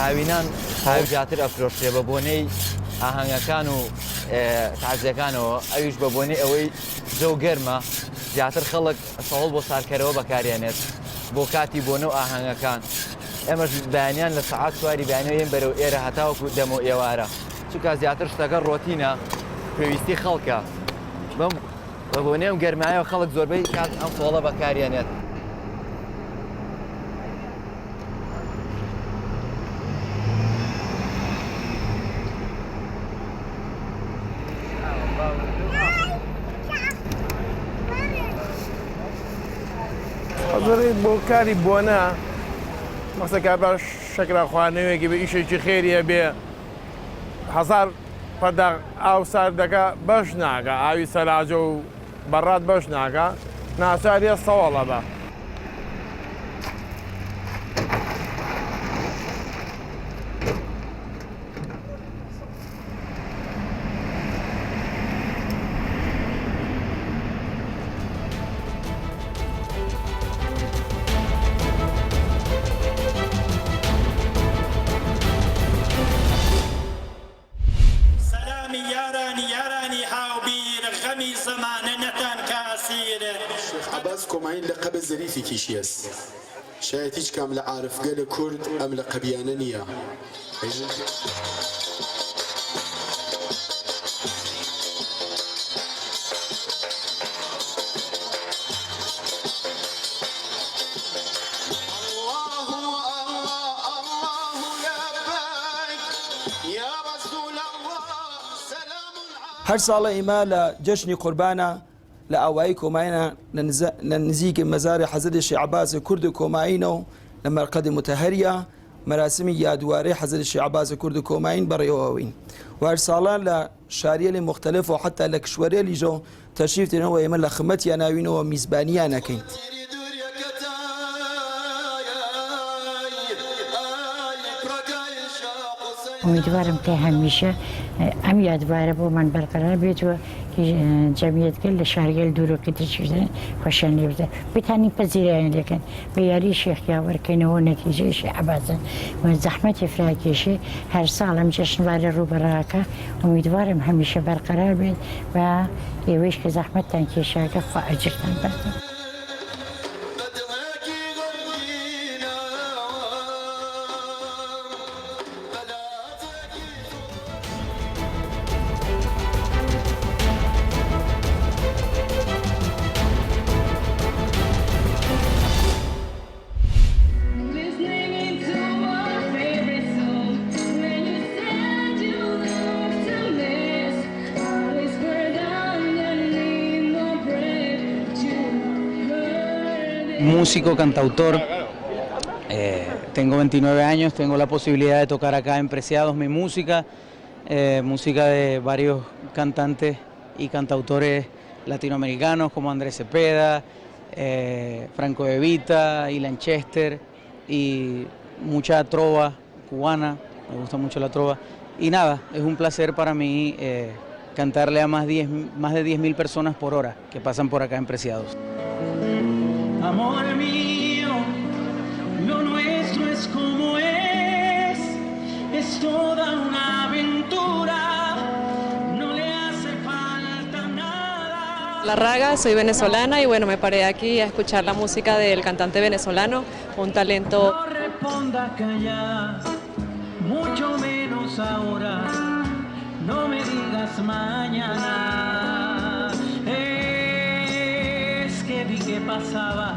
هاوینان هاوجاتر ئەفرۆشێ بە بۆنەی ئاهەنگەکان و تازیەکانەوە ئەویش بە بۆنەی ئەوەی جە و گەرمە زیاتر خەڵک سەوڵ بۆ سارکەرەوە بەکارێنێت بۆ کاتی بۆنە و ئاهەنگەکان ئێمەش بەیانیان لە سەعات چواری بەیانەوەین بەرەو ئێرە هەتاوەکو دەمە ئێوارە چونکە زیاتر شتەکە ڕۆتینە پێویستی خەڵکە بەم بە بۆنەی ئەم گەرمایەوە خەڵک زۆربەی کات ئەم فۆڵە بەکارێنێت حەزەڕێت بۆ کاری بۆنە مەسەکە بە شەکرەخوانەوەیەکی بە ئیشێکی خێریە بێ هەزار پەرداغ ئاو ساردەکە بەش ناکە ئاوی سەلاجە و بەڕات بەش ناکە ناچاریە سەوەڵە بە کۆماین لە قەبە زەریفێکی شیێس شاید هیچ کام لە عارفگە لە کورد ئەم لە قەبیانە نییە هەر ساڵە ئێمە لە جەشنی قوربانە لە ئاوایی کۆماینە لە نزیکی مەزاری حەزرەتی شێخ عەباسی کورد کۆماینەوە لە مەرقەدی متەهەریە مەراسمی یادوارەی حەزرەتی شێخ عەباسی کورد کۆماین بەڕێوەوەین و هەر ساڵان لە شاریەلی مختلف و حتا لە کشوەرێلیژە تەشریف دێنەوە ئێمە لە خمەتیان ناوینەوە میزبانیان ئەکەین. امیدوارم که همیشه ئەم یادوارە بۆمان بەرقەرار بێتەوە جەمیەتگەل لە شارگەل دوورۆکەتی چیزن خۆشیان لێ بدەن بتانین پەزیرایان لێکەن بە یاری شێخیا وەرکەینەوە نەتیجەی شێخ عەباسن و زەحمەتی فراکێشی هەر ساڵ ئەم جەشنوارە ڕووبەڕاکە امیدوارم هەمیشە بەرقەرار بێت و ئێوەیش کە زەحمەتتان کێشاکە خوا ئەجرتان بدەن. Músico, cantautor, tengo 29 años, tengo la posibilidad de tocar acá en Preciados mi música, música de varios cantantes y cantautores latinoamericanos como Andrés Cepeda, Franco De Vita, Ilan Chester y mucha trova cubana, me gusta mucho la trova. Y nada, es un placer para mí cantarle a más de 10.000 personas por hora que pasan por acá en Preciados. Amor mío, lo nuestro es como es toda una aventura, no le hace falta nada. La Raga, soy venezolana y bueno, me paré aquí a escuchar la música del cantante venezolano, un talento. No responda callada, mucho menos ahora, no me digas mañana. Es que vi que pasabas